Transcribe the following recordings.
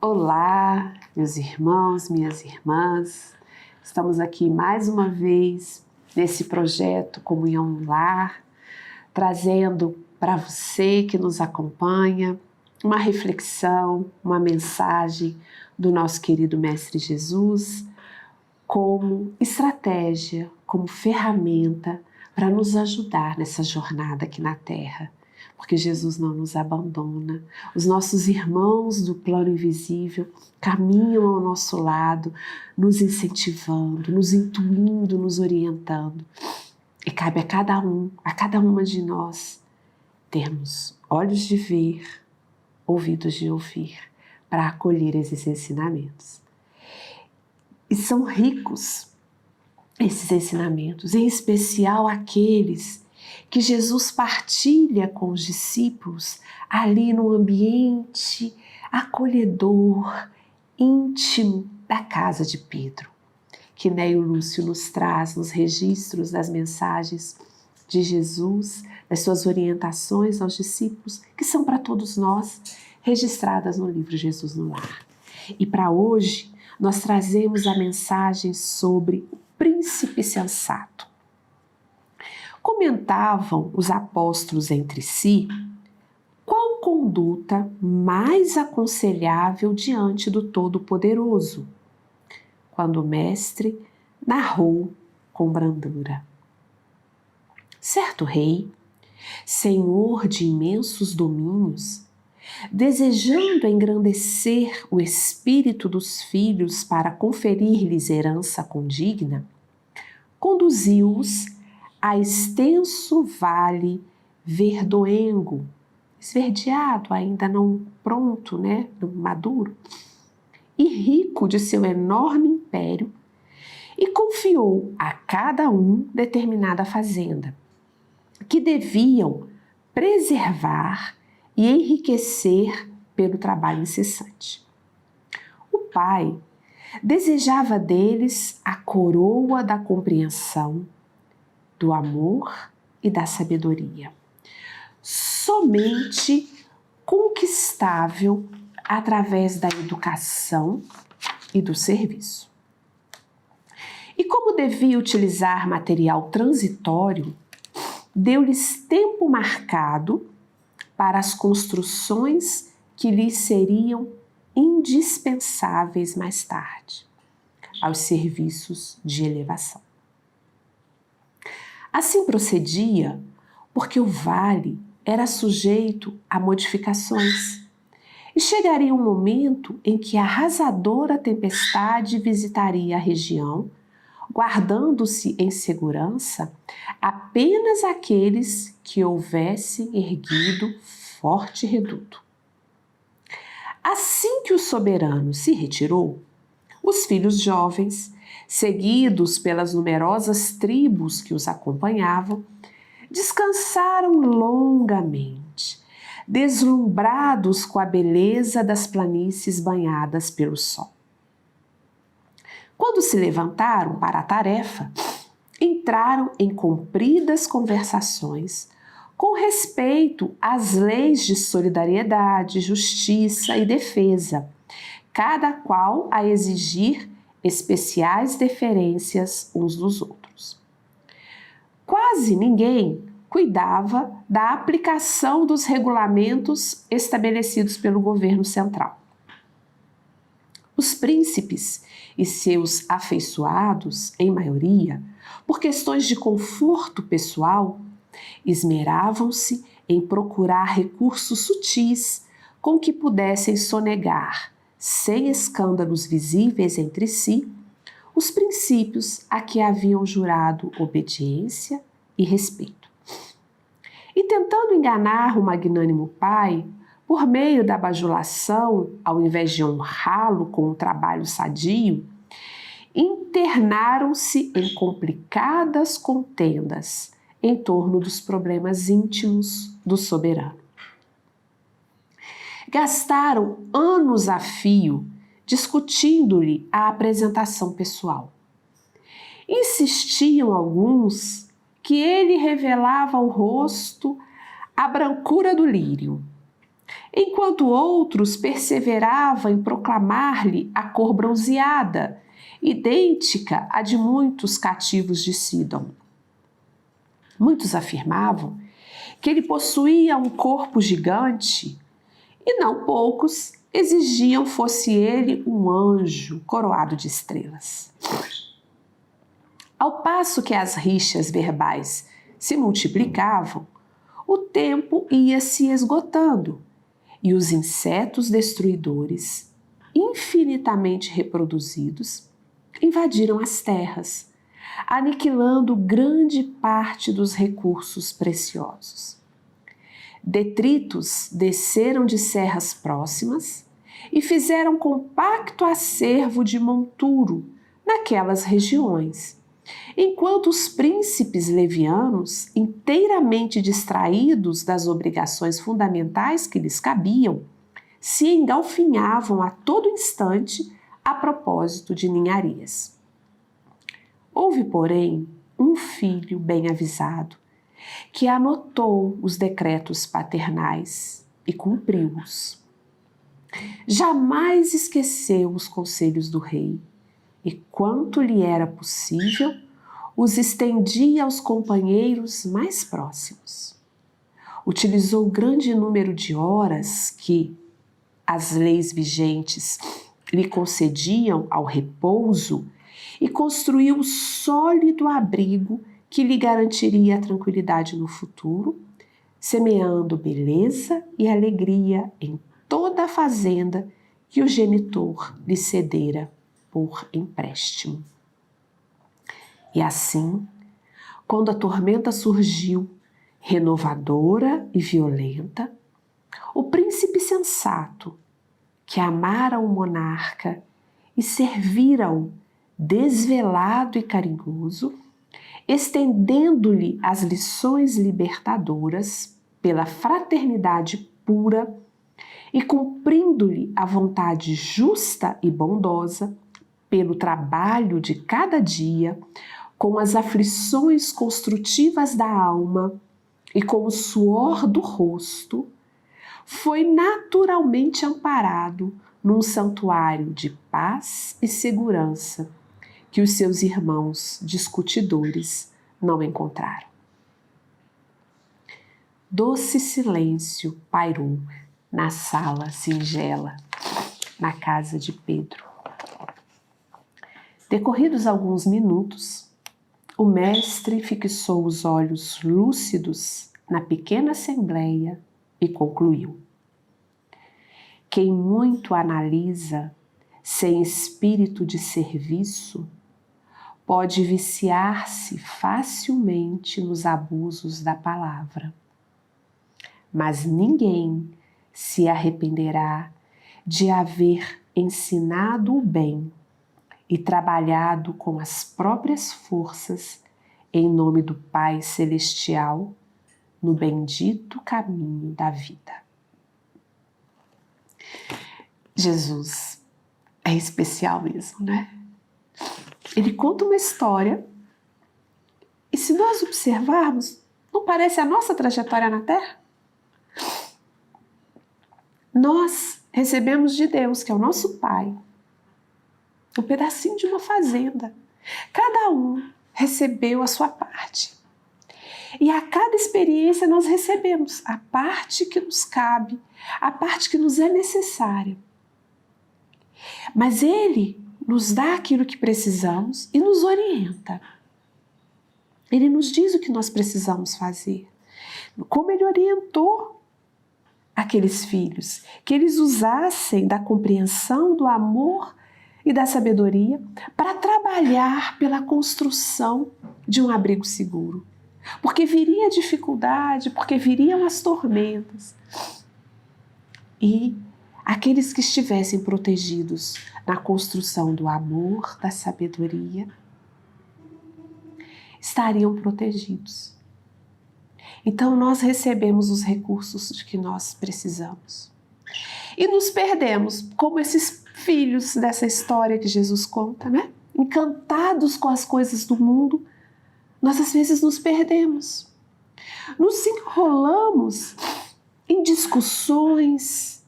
Olá, meus irmãos, minhas irmãs. Estamos aqui mais uma vez nesse projeto Comunhão no Lar, trazendo para você que nos acompanha uma reflexão, uma mensagem do nosso querido Mestre Jesus como estratégia, como ferramenta para nos ajudar nessa jornada aqui na Terra. Porque Jesus não nos abandona. Os nossos irmãos do plano invisível caminham ao nosso lado, nos incentivando, nos intuindo, nos orientando. E cabe a cada uma de nós, termos olhos de ver, ouvidos de ouvir, para acolher esses ensinamentos. E são ricos esses ensinamentos, em especial aqueles que Jesus partilha com os discípulos ali no ambiente acolhedor, íntimo da casa de Pedro, que Neio Lúcio nos traz nos registros das mensagens de Jesus, das suas orientações aos discípulos, que são para todos nós, registradas no livro Jesus no Lar. E para hoje, nós trazemos a mensagem sobre o príncipe sensato. Comentavam os apóstolos entre si qual conduta mais aconselhável diante do Todo-Poderoso, quando o mestre narrou com brandura. Certo rei, senhor de imensos domínios, desejando engrandecer o espírito dos filhos para conferir-lhes herança condigna, conduziu-os a extenso vale verdoengo, esverdeado, ainda não pronto, não maduro, e rico de seu enorme império, e confiou a cada um determinada fazenda, que deviam preservar e enriquecer pelo trabalho incessante. O pai desejava deles a coroa da compreensão, do amor e da sabedoria, somente conquistável através da educação e do serviço. E como devia utilizar material transitório, deu-lhes tempo marcado para as construções que lhes seriam indispensáveis mais tarde, aos serviços de elevação. Assim procedia porque o vale era sujeito a modificações e chegaria um momento em que a arrasadora tempestade visitaria a região, guardando-se em segurança apenas aqueles que houvessem erguido forte reduto. Assim que o soberano se retirou, os filhos jovens, seguidos pelas numerosas tribos que os acompanhavam, descansaram longamente, deslumbrados com a beleza das planícies banhadas pelo sol. Quando se levantaram para a tarefa, entraram em compridas conversações com respeito às leis de solidariedade, justiça e defesa, cada qual a exigir especiais deferências uns dos outros. Quase ninguém cuidava da aplicação dos regulamentos estabelecidos pelo governo central. Os príncipes e seus afeiçoados, em maioria, por questões de conforto pessoal, esmeravam-se em procurar recursos sutis com que pudessem sonegar, sem escândalos visíveis entre si, os princípios a que haviam jurado obediência e respeito. E tentando enganar o magnânimo pai, por meio da bajulação, ao invés de honrá-lo com um trabalho sadio, internaram-se em complicadas contendas em torno dos problemas íntimos do soberano. Gastaram anos a fio discutindo-lhe a apresentação pessoal. Insistiam alguns que ele revelava o rosto, a brancura do lírio, enquanto outros perseveravam em proclamar-lhe a cor bronzeada, idêntica à de muitos cativos de Sidom. Muitos afirmavam que ele possuía um corpo gigante e não poucos exigiam fosse ele um anjo coroado de estrelas. Ao passo que as rixas verbais se multiplicavam, o tempo ia se esgotando e os insetos destruidores, infinitamente reproduzidos, invadiram as terras, aniquilando grande parte dos recursos preciosos. Detritos desceram de serras próximas e fizeram compacto acervo de monturo naquelas regiões, enquanto os príncipes levianos, inteiramente distraídos das obrigações fundamentais que lhes cabiam, se engalfinhavam a todo instante a propósito de ninharias. Houve, porém, um filho bem avisado, que anotou os decretos paternais e cumpriu-os. Jamais esqueceu os conselhos do rei e, quanto lhe era possível, os estendia aos companheiros mais próximos. Utilizou grande número de horas que as leis vigentes lhe concediam ao repouso e construiu o sólido abrigo que lhe garantiria a tranquilidade no futuro, semeando beleza e alegria em toda a fazenda que o genitor lhe cedera por empréstimo. E assim, quando a tormenta surgiu, renovadora e violenta, o príncipe sensato, que amara o monarca e servira-o desvelado e carinhoso, estendendo-lhe as lições libertadoras pela fraternidade pura e cumprindo-lhe a vontade justa e bondosa pelo trabalho de cada dia, com as aflições construtivas da alma e com o suor do rosto, foi naturalmente amparado num santuário de paz e segurança que os seus irmãos discutidores não encontraram. Doce silêncio pairou na sala singela, na casa de Pedro. Decorridos alguns minutos, o mestre fixou os olhos lúcidos na pequena assembleia e concluiu: quem muito analisa sem espírito de serviço pode viciar-se facilmente nos abusos da palavra. Mas ninguém se arrependerá de haver ensinado o bem e trabalhado com as próprias forças em nome do Pai Celestial no bendito caminho da vida. Jesus é especial mesmo, né? Ele conta uma história e, se nós observarmos, não parece a nossa trajetória na Terra? Nós recebemos de Deus, que é o nosso Pai, um pedacinho de uma fazenda. Cada um recebeu a sua parte. E a cada experiência nós recebemos a parte que nos cabe, a parte que nos é necessária. Mas Ele nos dá aquilo que precisamos e nos orienta. Ele nos diz o que nós precisamos fazer. Como Ele orientou aqueles filhos, que eles usassem da compreensão, do amor e da sabedoria para trabalhar pela construção de um abrigo seguro. Porque viria a dificuldade, porque viriam as tormentas. E aqueles que estivessem protegidos na construção do amor, da sabedoria, estariam protegidos. Então nós recebemos os recursos de que nós precisamos. E nos perdemos, como esses filhos dessa história que Jesus conta, né? Encantados com as coisas do mundo, nós às vezes nos perdemos. Nos enrolamos em discussões,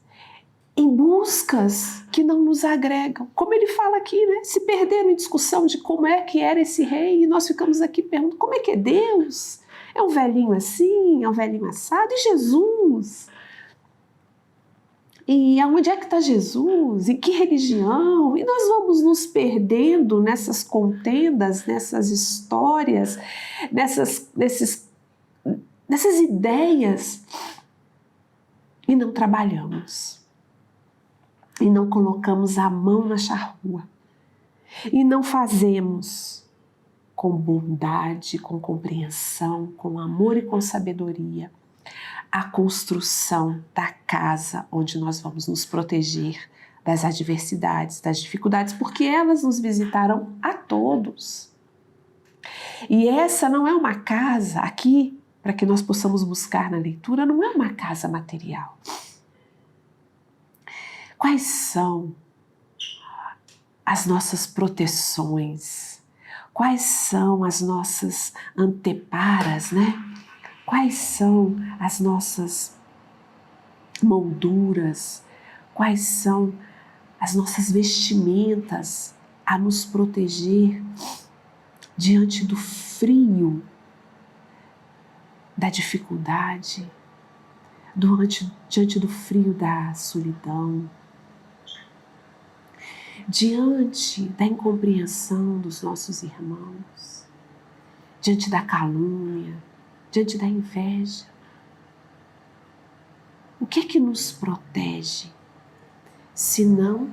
em buscas que não nos agregam. Como ele fala aqui, né? Se perderam em discussão de como é que era esse rei e nós ficamos aqui perguntando como é que é Deus? É um velhinho assim? É um velhinho assado? E Jesus? E aonde é que está Jesus? Em que religião? E nós vamos nos perdendo nessas contendas, nessas histórias, nessas ideias e não trabalhamos. E não colocamos a mão na charrua. E não fazemos com bondade, com compreensão, com amor e com sabedoria a construção da casa onde nós vamos nos proteger das adversidades, das dificuldades, porque elas nos visitaram a todos. E essa não é uma casa aqui, para que nós possamos buscar na leitura, não é uma casa material. Quais são as nossas proteções? Quais são as nossas anteparas, né? Quais são as nossas molduras? Quais são as nossas vestimentas a nos proteger diante do frio, da dificuldade, diante do frio da solidão, diante da incompreensão dos nossos irmãos, diante da calúnia, diante da inveja? O que é que nos protege, senão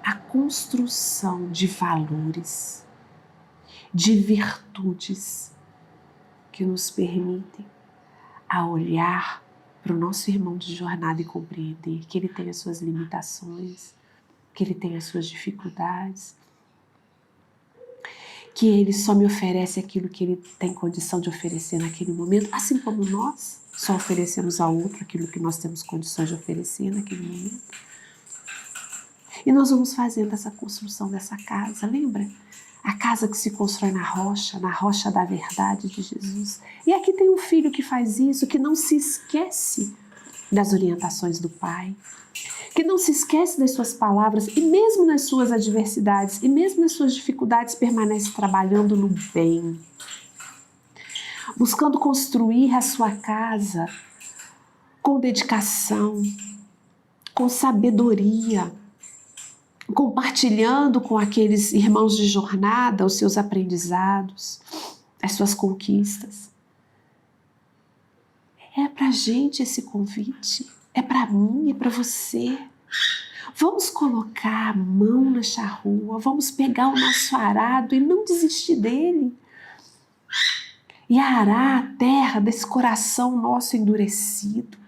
a construção de valores, de virtudes que nos permitem a olhar para o nosso irmão de jornada e compreender que ele tem as suas limitações, que ele tem as suas dificuldades, que ele só me oferece aquilo que ele tem condição de oferecer naquele momento, assim como nós só oferecemos ao outro aquilo que nós temos condições de oferecer naquele momento. E nós vamos fazendo essa construção dessa casa, lembra? A casa que se constrói na rocha da verdade de Jesus. E aqui tem um filho que faz isso, que não se esquece das orientações do Pai, que não se esquece das suas palavras e mesmo nas suas adversidades e mesmo nas suas dificuldades permanece trabalhando no bem, buscando construir a sua casa com dedicação, com sabedoria, compartilhando com aqueles irmãos de jornada os seus aprendizados, as suas conquistas. É pra gente esse convite, é pra mim, é pra você. Vamos colocar a mão na charrua, vamos pegar o nosso arado e não desistir dele. E arar a terra desse coração nosso endurecido.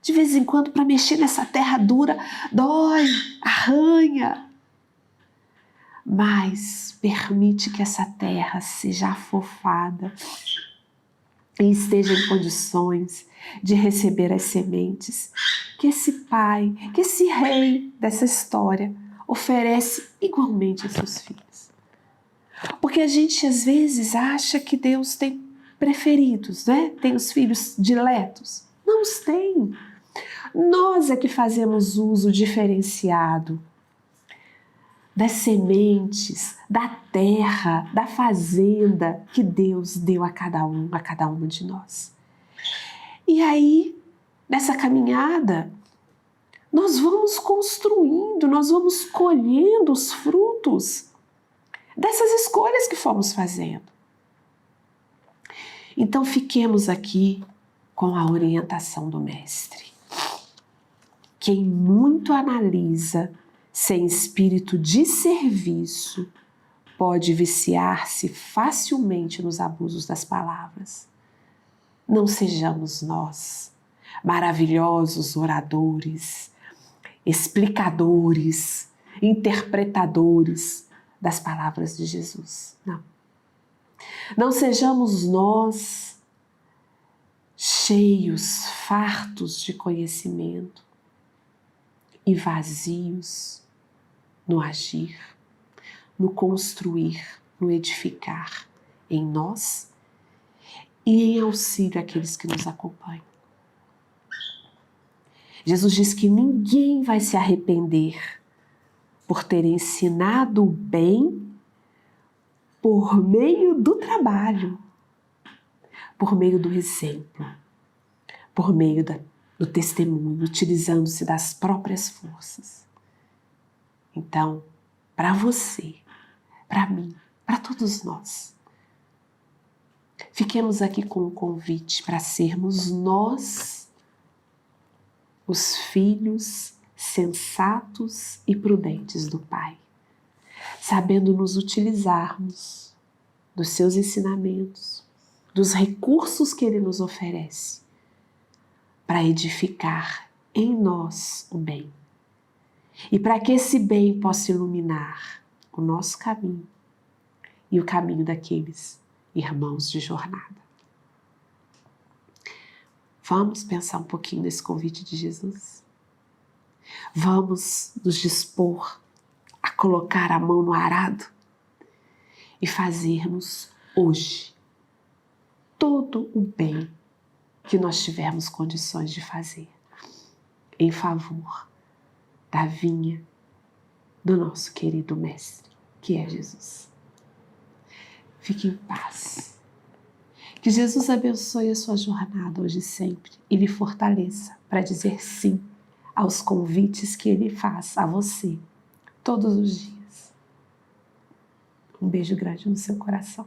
De vez em quando, para mexer nessa terra dura, dói, arranha. Mas permite que essa terra seja afofada e esteja em condições de receber as sementes que esse pai, que esse rei dessa história oferece igualmente a seus filhos. Porque a gente às vezes acha que Deus tem preferidos, né? Tem os filhos diletos. Não os tem. Nós é que fazemos uso diferenciado das sementes, da terra, da fazenda que Deus deu a cada uma de nós. E aí, nessa caminhada, nós vamos construindo, nós vamos colhendo os frutos dessas escolhas que fomos fazendo. Então, fiquemos aqui com a orientação do Mestre. Quem muito analisa sem espírito de serviço pode viciar-se facilmente nos abusos das palavras. Não sejamos nós, maravilhosos oradores, explicadores, interpretadores das palavras de Jesus. Não. Não sejamos nós cheios, fartos de conhecimento e vazios no agir, no construir, no edificar em nós e em auxílio àqueles que nos acompanham. Jesus diz que ninguém vai se arrepender por ter ensinado o bem por meio do trabalho, por meio do exemplo, por meio do testemunho, utilizando-se das próprias forças. Então, para você, para mim, para todos nós, fiquemos aqui com um convite para sermos nós os filhos sensatos e prudentes do Pai, sabendo nos utilizarmos dos seus ensinamentos, dos recursos que Ele nos oferece, para edificar em nós o bem. E para que esse bem possa iluminar o nosso caminho e o caminho daqueles irmãos de jornada. Vamos pensar um pouquinho nesse convite de Jesus? Vamos nos dispor a colocar a mão no arado e fazermos hoje todo o bem que nós tivermos condições de fazer em favor da vinha do nosso querido Mestre, que é Jesus. Fique em paz. Que Jesus abençoe a sua jornada hoje e sempre e lhe fortaleça para dizer sim aos convites que Ele faz a você todos os dias. Um beijo grande no seu coração.